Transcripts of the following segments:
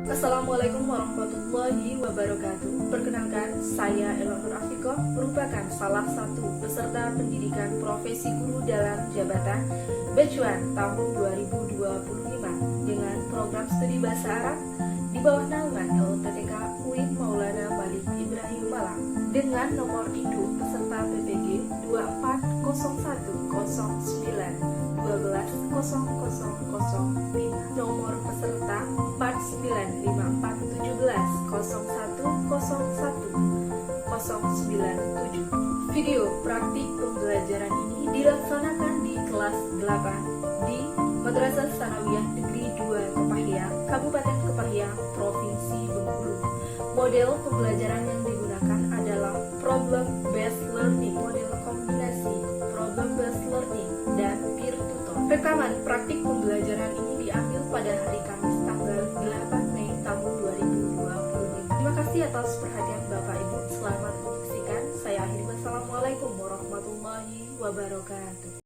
Assalamualaikum warahmatullahi wabarakatuh. Perkenalkan, saya Ella Nur Afikoh, merupakan salah satu peserta pendidikan profesi guru dalam jabatan Becuan tahun 2025 dengan program studi bahasa Arab di bawah naungan LTTK UIN Maulana Malik Ibrahim Malang dengan nomor induk peserta PPG 24009 nomor peserta 4954711010197. Video praktik pembelajaran ini dilaksanakan di kelas 8 di Madrasah Sanawiyah Negeri 2 Kepahyang, Kabupaten Kepahyang, Provinsi Bengkulu. Model pembelajaran yang digunakan adalah problem based learning, model kombinasi problem based learning dan peer tutor. Rekaman praktik pembelajaran ini diambil pada hari Kamis tanggal 8 Mei tahun 2025. Terima kasih atas perhatian Bapak Ibu. Selamat menyaksikan. Saya akhiri. Wassalamualaikum warahmatullahi wabarakatuh.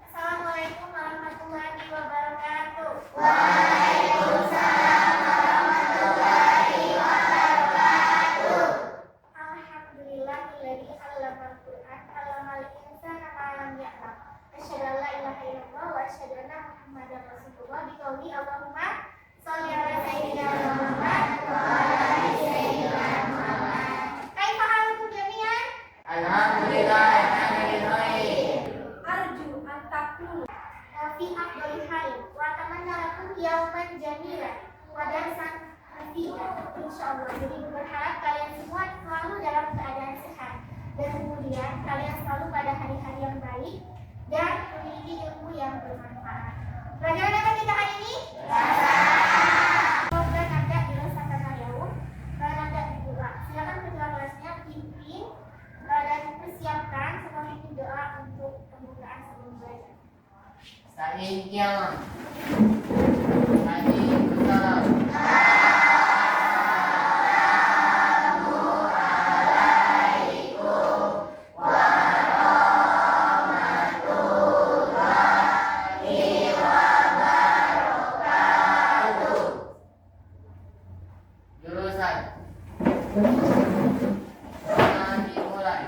Assalamualaikum warahmatullahi wabarakatuh. Alhamdulillahilladzi 'allamal Qur'an 'allamal insana ma lam ya'lam. Asyhadu an la ilaha illallah wa asyhadu anna Muhammadar Rasulullah bi qouli Allahumma shalli 'ala sayyidina Muhammad wa 'ala ali sayyidina Muhammad. Kaifa halukum jami'an? Alhamdulillah, alhamdulillah. Arju an takunu fi afdhalil hal wa atamanna lakum yawman jamilan wa darsan nafi'an insyaallah. Jadi berharap kalian semua selalu dalam keadaan sehat dan kemudian kalian selalu pada hari-hari yang baik dan memiliki ilmu yang bermanfaat. Pelajaran apa kita hari ini? Semoga nada dirasakan Yaum. Nada dibuka. Silakan ketua kelasnya pimpin dan persiapkan serta pimpin doa untuk pembukaan sebelum belajar. Salam. Waalaikumsalam. Jurusan. Dimulai.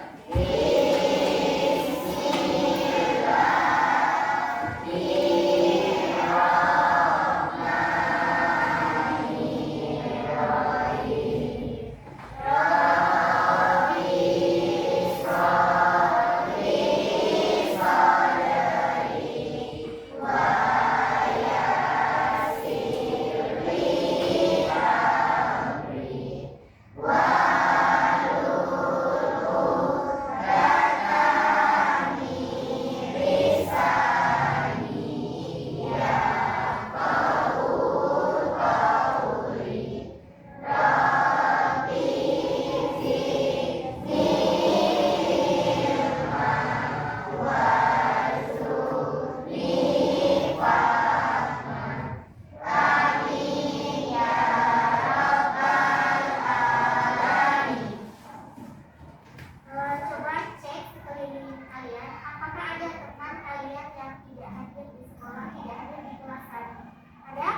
Coba cek sekeliling kalian, apakah ada teman kalian yang tidak hadir di sekolah, tidak hadir di kelas hari ini? Ada?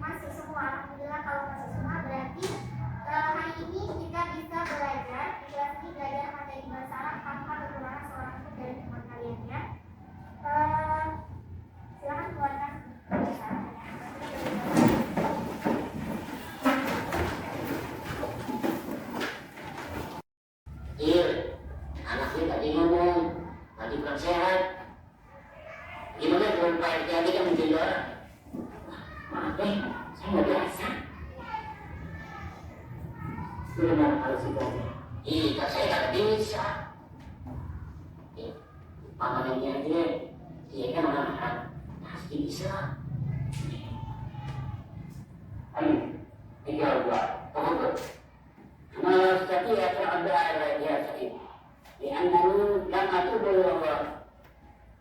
Masuk semua. Alhamdulillah kalau masuk semua berarti hari ini kita bisa belajar di kelas ini, belajar materi bahasa Arab tanpa kekurangan seorang pun dari teman kalian ya. Silakan keluarkan Anaknya tadi ngomong, tadi kurang sehat. Gimana dengan Pak RT tadi kan menjadi orang? Maaf deh, saya nggak biasa. Gimana kalau sih tadi? Iya, saya nggak bisa. Pamannya aja, dia kan anak-anak pasti bisa. Ayo, 3, 2, pokok. ما استطيع أن أبدأ على رياسته لأنني لم أتوب إلى الله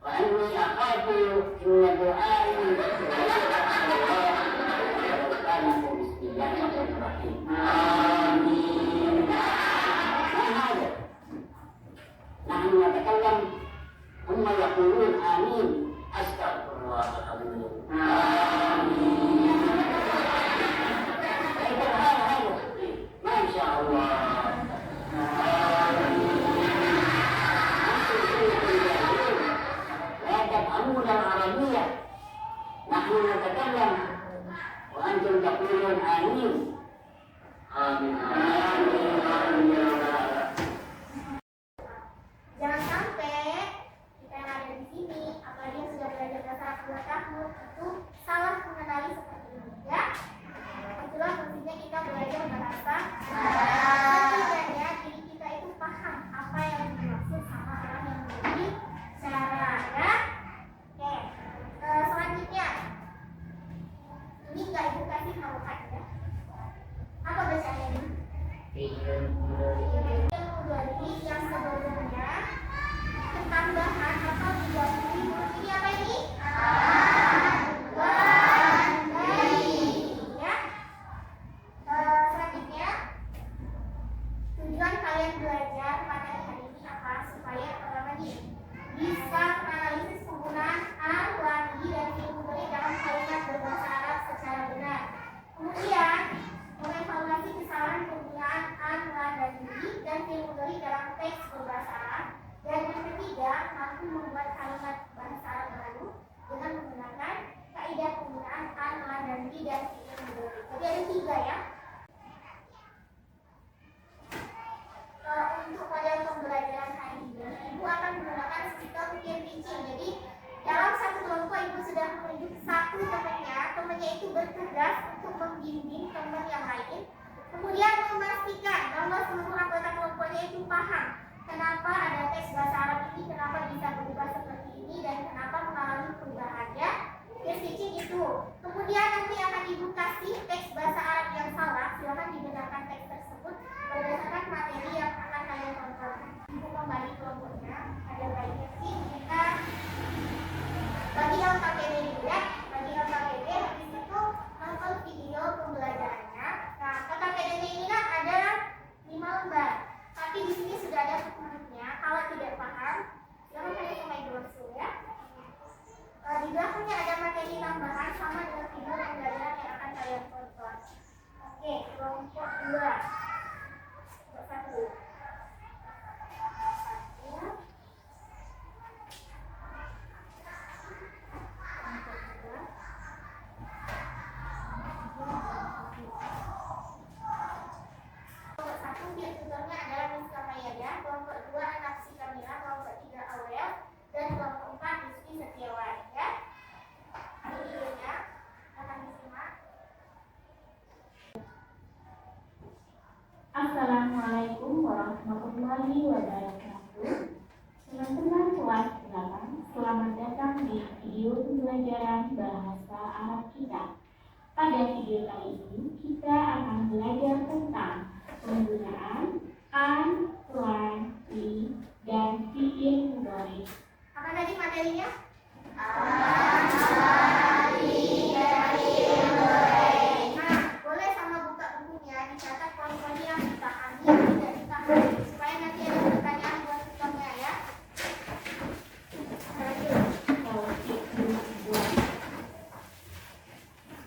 وأني أخاف من دعائي بسم الله الرحمن الرحيم آمين. نحن نتكلم ثم يقولون آمين Astagfirullahaladzim. Amin. Masya Allah. لا تفهمون العربية نحن نتكلم وأنتم تقولون آمين. Amin. Jangan sampai kita yang ada di sini, apalagi yang sudah belajar bahasa Arab 2 tahun, itu salah mengenali seperti ini, ya. Itulah fungsinya kita belajar bahasa Arab. Setidaknya diri kita itu paham apa yang dimaksud sama orang yang berbicara, ya. Oke, selanjutnya ini nggak ibu kasih harokat, ya. Apa bacanya ini? Ilmu yang sebelumnya ketambahan atau diganti huruf ini apa ini? Ya. Selanjutnya tujuan kalian belajar materi hari ini apa? Supaya pertama nih bisa menganalisis penggunaan an, wan, i, dan fi'il mudhari dalam kalimat berbahasa Arab secara benar. Kemudian mengevaluasi kesalahan penggunaan an, wan, dan i dan fi'il mudhari dalam teks berbahasa Arab. Dan yang ketiga, mampu membuat kalimat bahasa Arab baru dengan menggunakan kaidah penggunaan an, wan, dan i dan fi'il mudhari. Jadi ada 3, ya. Untuk model pembelajaran hari ini, Ibu akan menggunakan sistem peer teaching. Jadi dalam satu kelompok Ibu sudah menunjuk satu temannya itu bertugas untuk membimbing teman yang lain. Kemudian memastikan bahwa seluruh anggota kelompoknya itu paham kenapa ada teks bahasa Arab ini, kenapa bisa berubah seperti ini, dan kenapa mengalami perubahannya. Peer teaching itu. Kemudian nanti akan Ibu kasih teks bahasa Arab yang salah, silakan dibenarkan teks tersebut berdasarkan materi yang akan kalian tonton. Ibu kembali kelompoknya, ada baiknya sih kita bagi LKPD dulu, ya. Bagi LKPD habis itu nonton video pembelajarannya. Nah, LKPD ini kan ada 5 lembar, tapi di sini sudah ada bukunya. Kalau tidak paham, silakan kalian mulai langsung, ya. Di belakangnya ada materi tambahan sama dengan video pembelajaran yang akan kalian tonton. Oke, kelompok 2. Satu. Kelompok 1 dia tutornya adalah Miss Kamayada, kelompok 2 Nafsi Kamila, kelompok 3 Awel, dan kelompok 4 Rizky Setiawan, ya. Ini videonya akan disimak. Assalamualaikum warahmatullahi wabarakatuh. Teman-teman kelas 8, selamat datang di video pembelajaran bahasa Arab kita. Pada video kali ini kita akan belajar tentang penggunaan an, wan, i, dan fi'il mudhari. Apa tadi materinya? Nah, boleh sama buka bukunya, dicatat poin-poin yang dipahami, yang tidak dipahami, supaya nanti ada pertanyaan buat tutornya, ya. Kalau fi'il mudhari,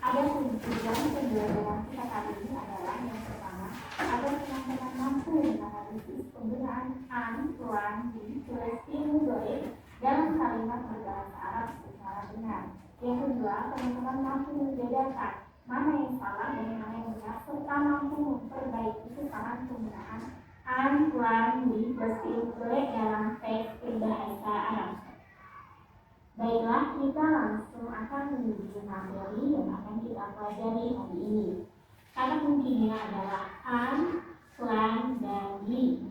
ada tujuan pembelajaran kita kali ini adalah yang pertama, agar teman-teman mampu menganalisis penggunaan an, wan, i, plus fi'il mudhari dalam kalimat berbahasa Arab secara benar. Yang kedua, teman-teman mampu membedakan mana yang salah dan mana yang benar, serta mampu memperbaiki kesalahan penggunaan an, wan, i, plus fi'il mudhari dalam teks berbahasa Arab. Baiklah, kita langsung akan menuju materi yang akan kita pelajari hari ini. Kata kuncinya adalah an, wan, dan i.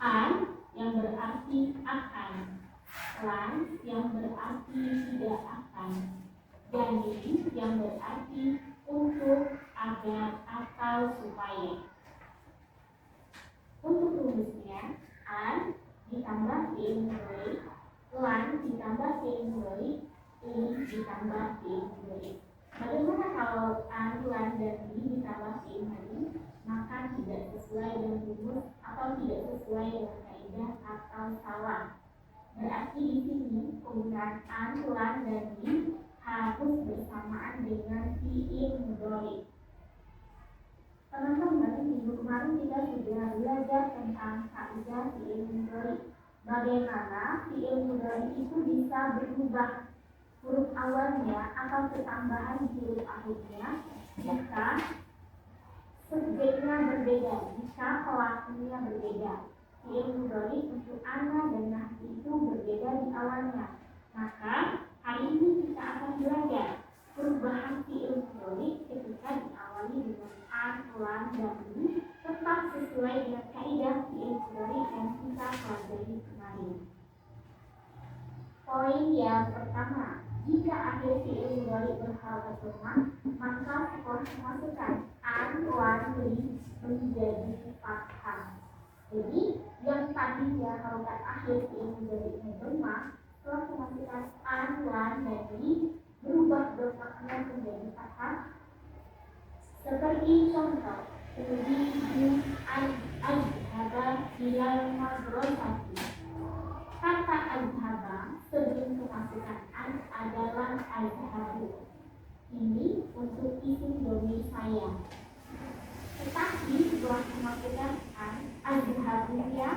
An yang berarti akan, wan yang berarti tidak akan, dan i yang berarti untuk, agar, atau supaya. Untuk rumusnya, an ditambah fi'il mudhari, wan ditambah fi'il mudhari, i ditambah fi'il mudhari. Bagaimana kalau an, wan, dan i ditambah fi'il mudhari? Maka tidak sesuai dengan rumus atau tidak sesuai dengan kaidah atau salah. Berarti di sini penggunaan an, lan, dan li harus bersamaan dengan fi'il mudhari. Teman-teman, minggu kemarin kita sudah belajar tentang kaidah fi'il mudhari. Bagaimana fi'il mudhari itu bisa berubah huruf awalnya atau ketambahan di huruf akhirnya jika subjeknya berbeda, jika pelakunya berbeda. Fi'il mudhari untuk ana dan nahwi itu berbeda di awalnya. Maka hari ini kita akan belajar perubahan fi'il mudhari ketika diawali dengan an, lan, dan li tetap sesuai dengan kaidah fi'il mudhari yang kita pelajari kemarin. Poin yang pertama, jika akhir fi'il mudhari berharokat dhammah, maka setelah memasukkan an, lan, li menjadi fathah. Jadi yang tadinya harokat akhir fi'il mudhari dhammah, setelah memasukkan an, lan, dan li berubah dhammahnya menjadi fathah. Seperti contoh, uridu an azhaba ilal madrasati. Kata azhaba sebelum kemasukan an adalah azhabu. Ini untuk isim dhamir saya. Tetapi setelah kemasukan an, azhabunya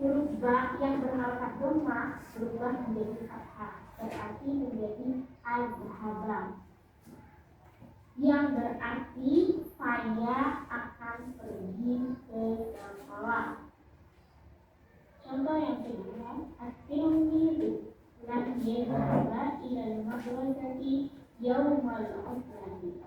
huruf ba yang berharokat dhammah berubah menjadi fathah. Berarti menjadi azhaba. Yang berarti saya akan pergi ke sekolah. Contoh yang kedua, at-tilmidu lan yadhhaba ilal madrasati yaumal usrati.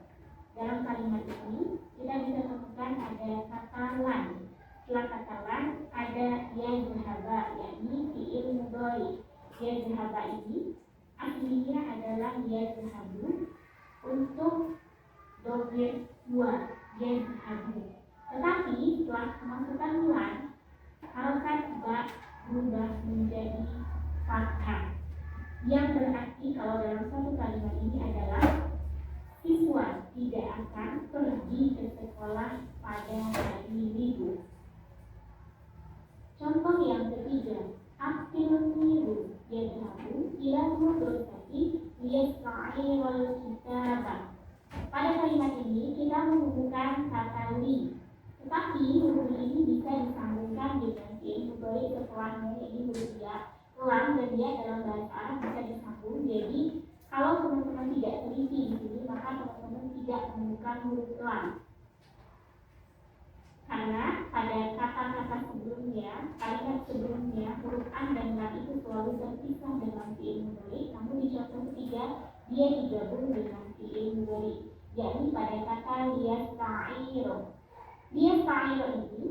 Dalam kalimat ini kita bisa temukan ada kata lan. Setelah kata lan ada yadhhaba, yakni fi'il mudhari. Yadhhaba ini aslinya adalah yadhhabu untuk dhamir dua, yadhhabu. Tetapi setelah kemasukan lan, harokat ba berubah menjadi fathah. Yang berarti kalau dalam satu kalimat ini adalah siswa tidak akan pergi ke sekolah pada hari Minggu. Contoh yang ketiga, at-tilmidu yadhhabu ilal madrasati liyasta'ilal kitaba. Pada kalimat ini kita menemukan kata li, tetapi huruf ini bisa disambungkan dengan fi'il mudhari setelahnya, yaitu huruf ya, lan, dan dia dalam bahasa Arab bisa disambung. Jadi kalau teman-teman tidak teliti di sini, maka teman-teman tidak menemukan huruf lan. Karena pada kata-kata sebelumnya, kalimat sebelumnya, huruf an dan lan itu selalu terpisah dalam fi'il mudhari. Namun di contoh ketiga dia digabung dengan fi'il mudhari, yakni pada kata liyasta'iro. Liyasta'iro ini,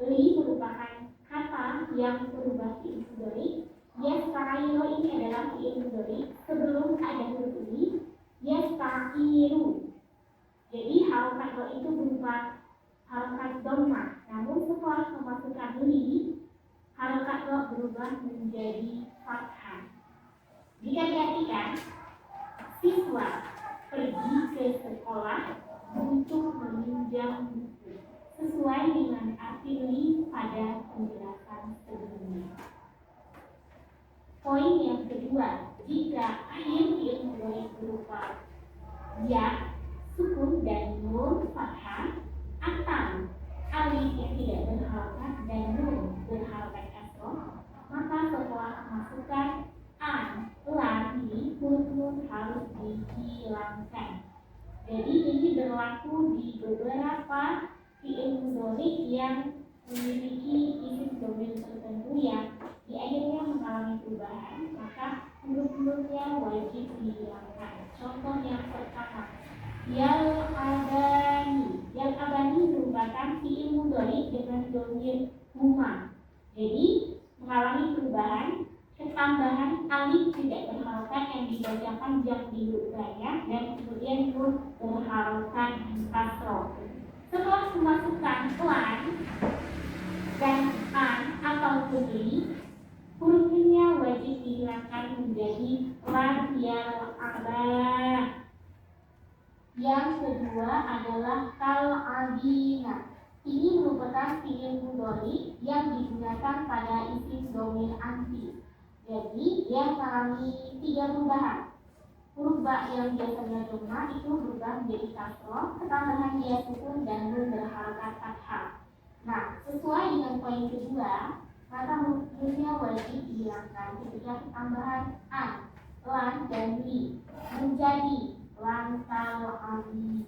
li merupakan kata yang berubah fi'il mudhari. Yasta'iro ini adalah fi'il mudhari sebelum ada huruf li, yasta'iru. Jadi harokat ro itu berupa harokat dhammah. Namun setelah memasukkan li, harokat ro berubah menjadi fathah. Jika diartikan siswa pergi ke sekolah untuk meminjam buku, sesuai dengan arti li pada penjelasan sebelumnya. Poin yang kedua, jika akhir fi'il mudhari berupa ya, sukun dan nun fathah, atau alif yang tidak berharokat dan nun berharokat kasroh, maka setelah memasukkan an, lan, li, huruf nun harus dihilangkan. Jadi ini berlaku di beberapa fi'il mudhari yang memiliki isim dhamir tertentu yang di akhirnya mengalami perubahan, maka huruf nunnya wajib dihilangkan. Contoh yang pertama, yal abani. Yal abani merupakan fi'il mudhari dengan dhamir huma. Jadi mengalami perubahan, ketambahan alif tidak berharokat yang dibacakan jam di huruf banyak, dan kemudian nun berharokat kasroh. Setelah memasukkan lan dan an ataupun li, hurufnya wajib dihilangkan menjadi lan yal abah. Yang kedua adalah kal adina. Ini merupakan fi'il mudhari yang digunakan pada isim dhamir anti Jadi dia mengalami 3 perubahan. Huruf ba yang biasanya dhamma itu berubah menjadi kasroh, ketambahan dia sukun dan nun berharokat fathah. Nah, sesuai dengan poin kedua, maka nunnya wajib dihilangkan ketika tambahan an, lan, dan li menjadi lantal ali.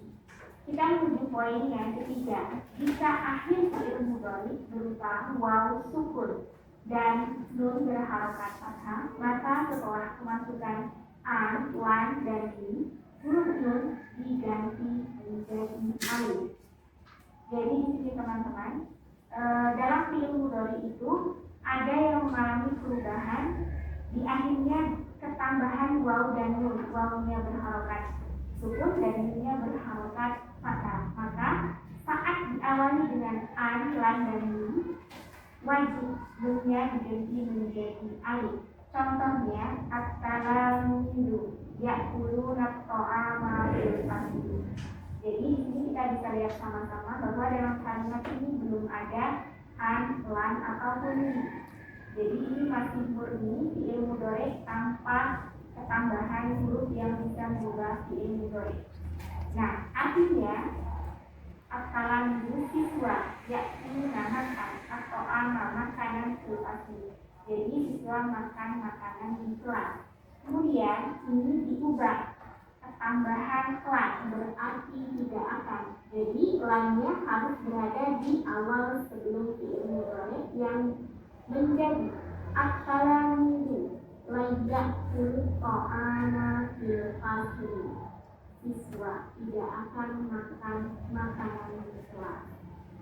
Kita menuju poin yang ketiga. Jika akhir fi'il mudhari berupa waw sukun dan nun berharokat fathah, maka setelah kemasukan an, lan, dan li, huruf nun diganti menjadi alif. Jadi di sini teman-teman, dalam fi'il mudhari itu ada yang mengalami perubahan di akhirnya ketambahan waw dan nun. Wawnya berharokat sukun dan nunnya berharokat fathah. Maka saat diawali dengan an, lan, dan li, wajib nunnya diganti menjadi alif. Contohnya at-talamudu ya'kuluna ta'ama bil fasli. Jadi di sini kita bisa lihat sama-sama bahwa dalam kalimat ini belum ada an, lan, ataupun li. Jadi ini masih murni fi'il mudhari tanpa ketambahan huruf yang bisa merubah fi'il mudhari. Nah, artinya at-talamudu siswa ya'kuluna makan atau makanan bil fasli. Jadi siswa makan makanan di kelas. Kemudian ini diubah ketambahan lan, berarti tidak akan. Jadi lannya harus berada di awal sebelum fi'il mudhari yang menjadi at-talamudu layakul ta'ana fil fasli. Siswa tidak akan makan makanan di kelas.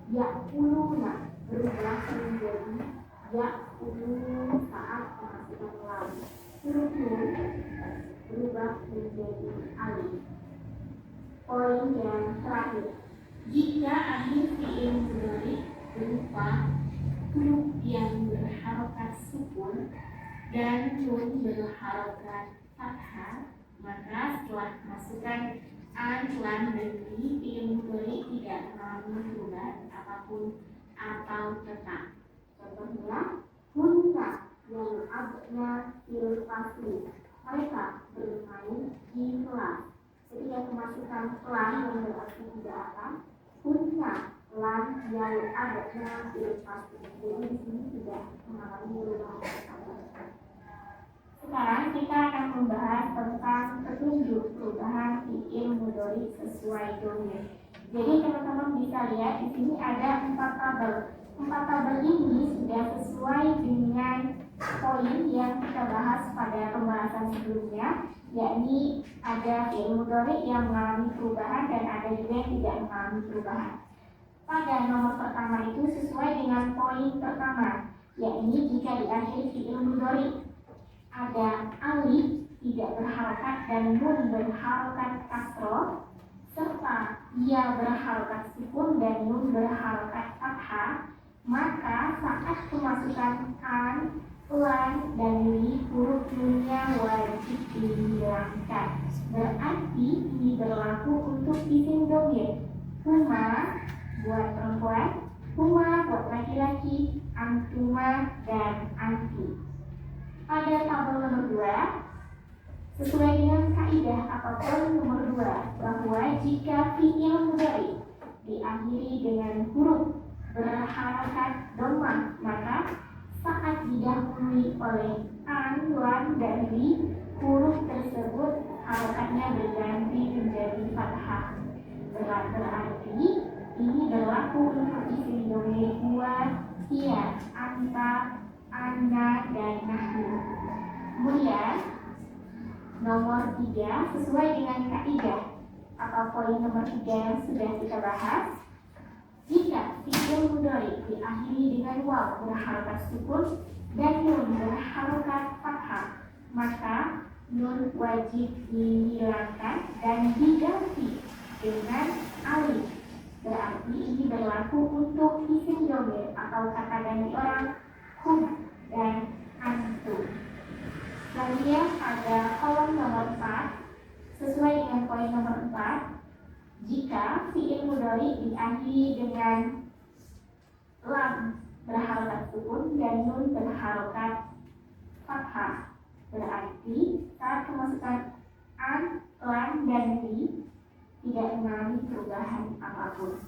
Ya'kuluna berubah menjadi ya'kulun saat kemasukan lam. Huruf nun berubah menjadi alif. Poin yang terakhir, jika akhir fi'il mudhari berupa huruf yang berharokat sukun dan nun berharokat fathah, maka setelah masukkan an, lan, dan li, fi'il mudhari tidak mengalami perubahan apapun atau tetap. Contohnya, hunna yang abna fil fasli. Mereka bermain di kelas. Ketika kemasukan lan yang berarti tidak akan, hunna lan yang abna fil fasli. Jadi di sini tidak mengalami perubahan. Sekarang kita akan membahas tentang petunjuk perubahan fi'il mudhari sesuai domain. Jadi teman-teman bisa lihat di sini ada 4 tabel. 4 tabel ini sudah sesuai dengan poin yang kita bahas pada pembahasan sebelumnya, yakni ada fi'il mudhari yang mengalami perubahan dan ada juga yang tidak mengalami perubahan. Pada nomor pertama itu sesuai dengan poin pertama, yakni jika di akhir fi'il mudhari ada alif tidak berharokat dan nun berharokat kasroh, serta ia berharokat sukun dan nun berharokat fathah, maka saat kemasukan an, lan, dan li, huruf nunnya wajib dihilangkan. Berarti ini berlaku untuk isim dhamir. Huma buat perempuan, huma buat laki-laki, antuma dan anti. Pada tabel nomor 2, sesuai dengan kaidah atau poin nomor 2, bahwa jika fi'il mudhari diakhiri dengan huruf berharokat dhammah, maka saat didahului oleh an, lan, dan li, huruf tersebut harokatnya berganti menjadi fathah. Berarti ini berlaku untuk isim dhamir huwa, hiya, anta, anna, dan nahnu. Kemudian nomor 3, sesuai dengan kaidah atau poin nomor 3 yang sudah kita bahas, jika fi'il mudhari diakhiri dengan waw berharokat sukun dan nun berharokat fathah, maka nun wajib dihilangkan dan diganti dengan alif. Berarti ini berlaku untuk isim dhamir atau kata ganti orang hum dan antum. Kemudian ada kolom nomor 4, sesuai dengan poin nomor 4, jika fi'il mudhari diakhiri dengan lam berharokat sukun dan nun berharokat fathah. Berarti saat kemasukan an, lam, dan li tidak mengalami perubahan apapun.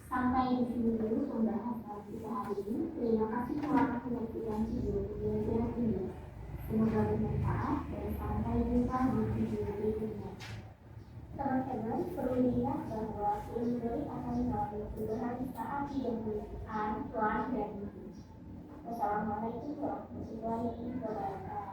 Sampai di sini dulu pembahasan kita hari ini. Terima kasih telah menyaksikan video ini. Semoga bermanfaat dan sampai jumpa di video berikutnya. Teman-teman perlu diingat bahwa fi'il akan mengalami perubahan saat didahului an, lam, dan li. Wassalamualaikum warahmatullahi wabarakatuh.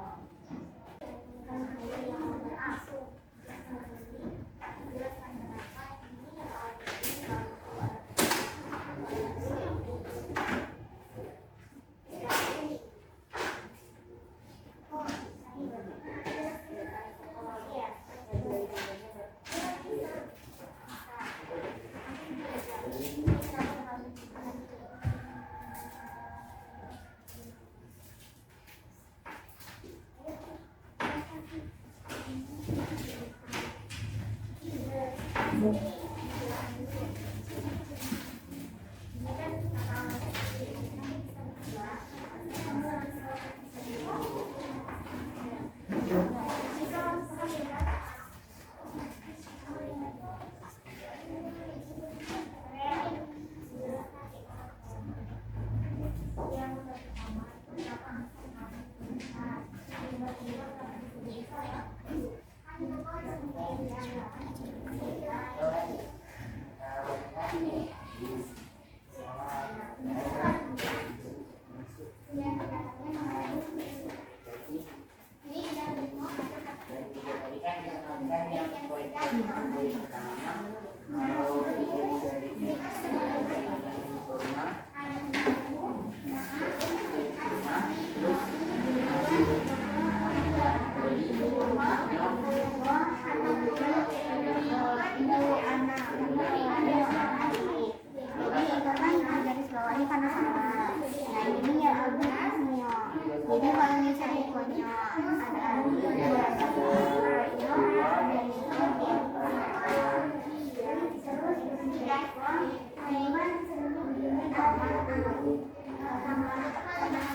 Jadi kalau misalnya punya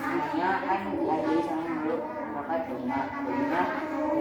Namanya kan lagi sama dulu maka cuma kalau dari cuma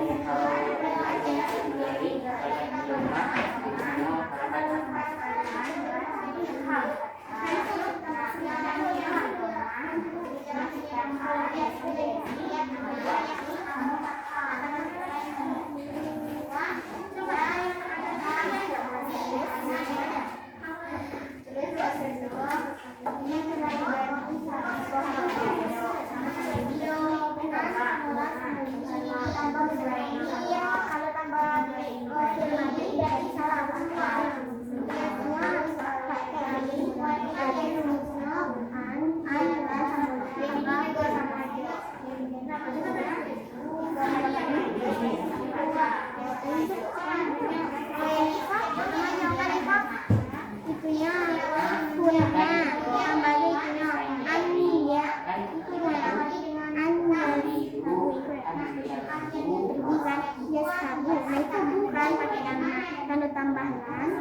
tanda tambahan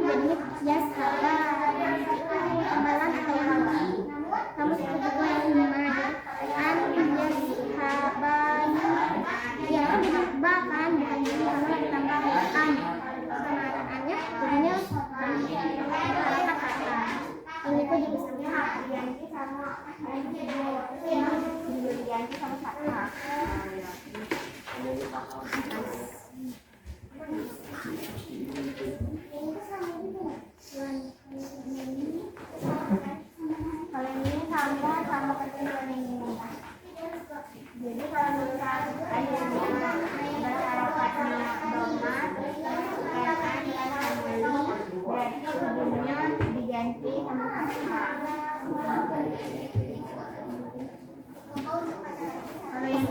jadinya yashaban tambahan atau wawan kamu sebutnya lima an yashaban ya kan dirubah kan bukan jadi karena ditambah an sama annya jadinya kata ini tuh juga diganti sama diganti sama kata. Kalau ini sama ketentuan yang ini. Jadi kalau misalnya ada berharapnya domat, berarti sebelumnya diganti sama kata. Kalau yang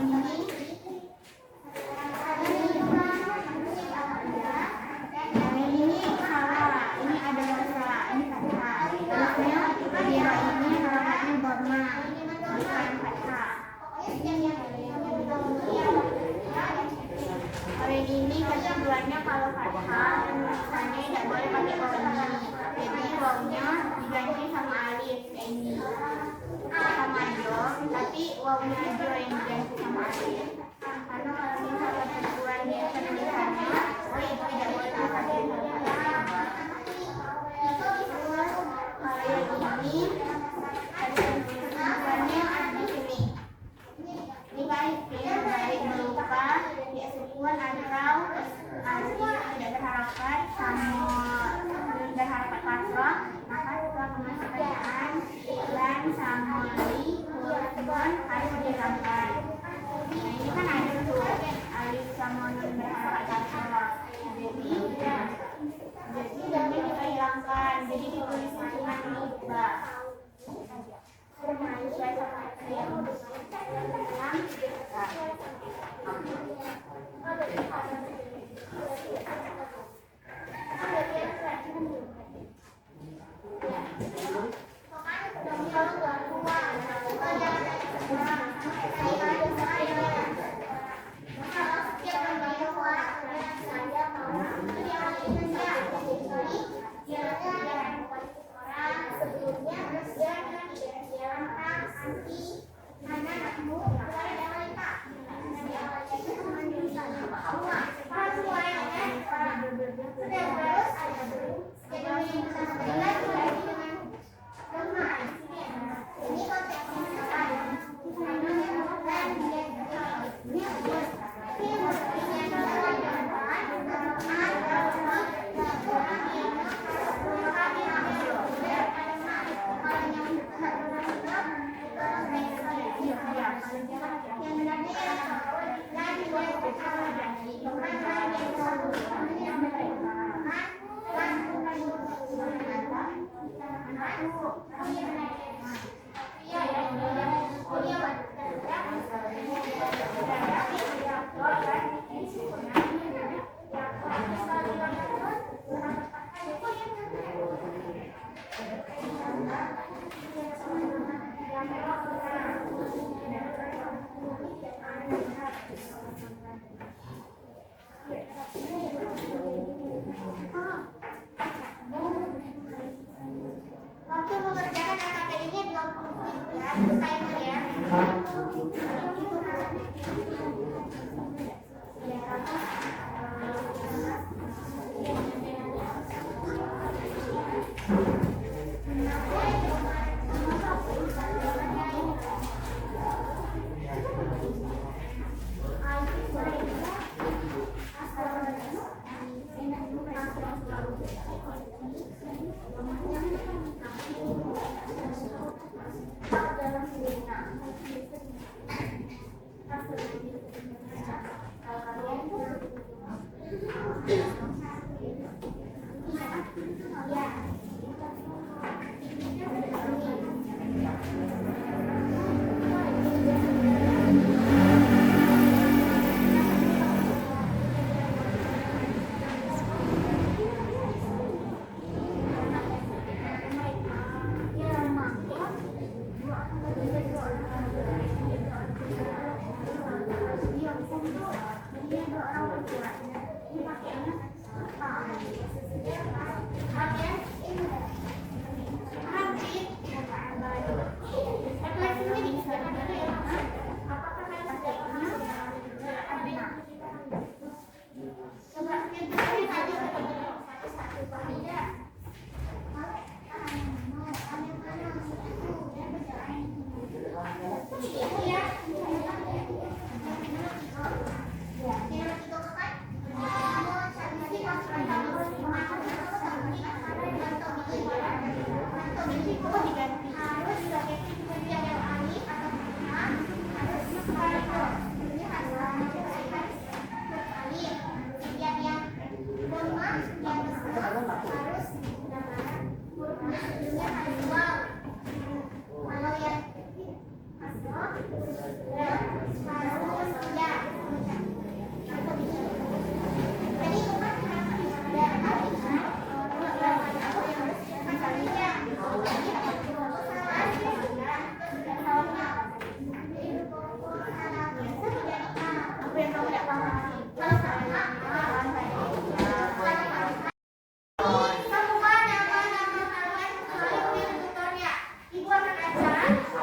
ini ketentuannya kalau fathah misalnya tidak boleh pakai wawnya, jadi wawnya diganti sama alif ini sama dom, tapi wawnya yang diganti sama alif. Karena kalau misalnya perempuan dia penulisannya, oh itu tidak boleh dipakai. Kalau yang ini penulisannya ada di sini. Ini baik ya, baik berupa di sebuah atau tidak berharakat sama berharakat kasrah, maka setelah pemasangan dan sama li kemudian harus dihilangkan. Nah ini kan ada tuh alif sama nun berharakat kasrah. Jadi dan kita hilangkan. Jadi ditulis cuma tiba. Waktu mengerjakan KKP ini 20 menit ya, timer ya.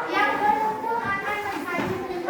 Yang beruntung akan menjadi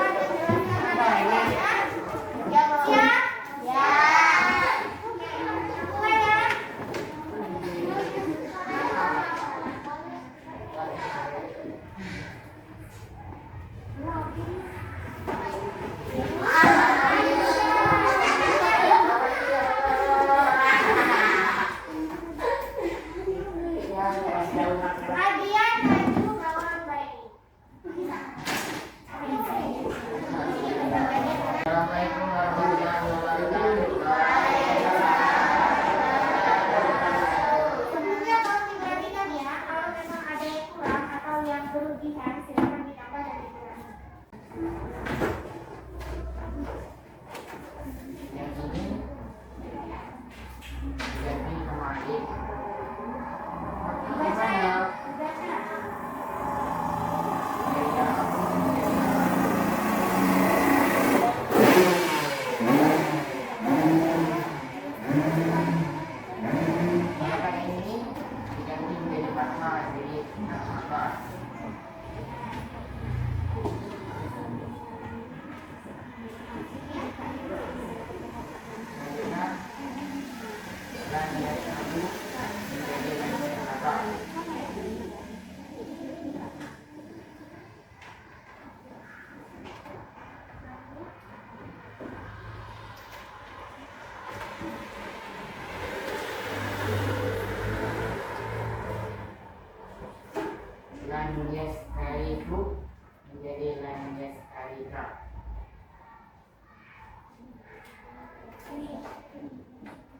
yastariku menjadi lam yastarika.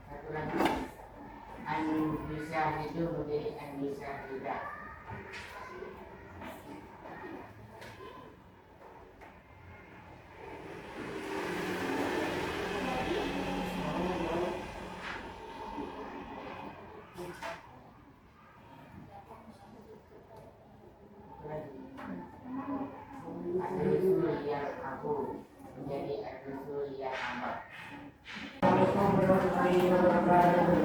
Satu lagi, an yusyahidu menjadi an yusyahida. Ad-dusul yang aku menjadi ad-dusul yang amat. Assalamualaikum warahmatullahi wabarakatuh.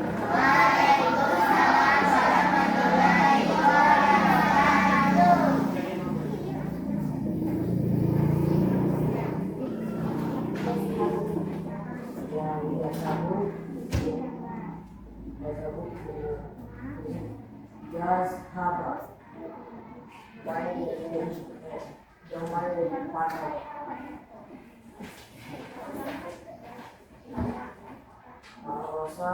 Sahabat baik yang mana dipakai Ar-Rasa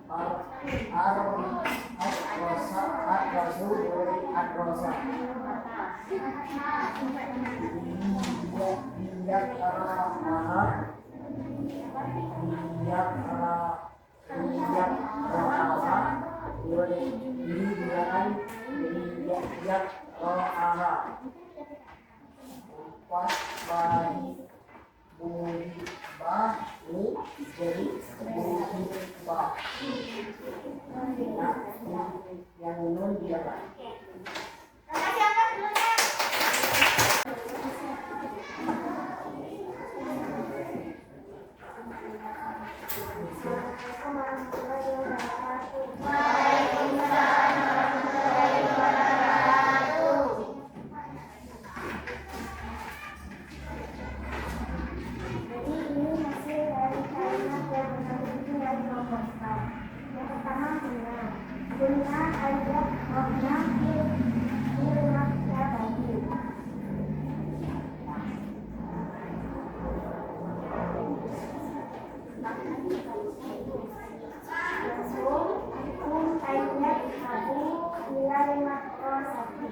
Ar-Rasa Ar-Rasul Ar-Rasa Biyak Ar-Raha Biyak Ar-Raha Biyak Ar-Raha Empat bagi Buhibah ini jadi Buhibah. Nah, yang nun dia Pak. Kasih angkat dulu ya. Assalamualaikum warahmatullahi wabarakatuh. Waalaikumsalam warahmatullahi wabarakatuh. Jadi ini hasil dari kalimat yang menurutku dari kompostor. Yang pertama guna. Guna ayat makna ilmak bagi. Kum ayat aku nilai makrosati.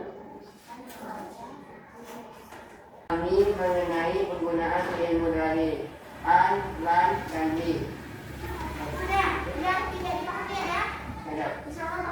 Kami mengenai penggunaan fi'il mudhari an, lam, dan hi. Sudah, yang tidak dipakai ya. Ada. Insyaallah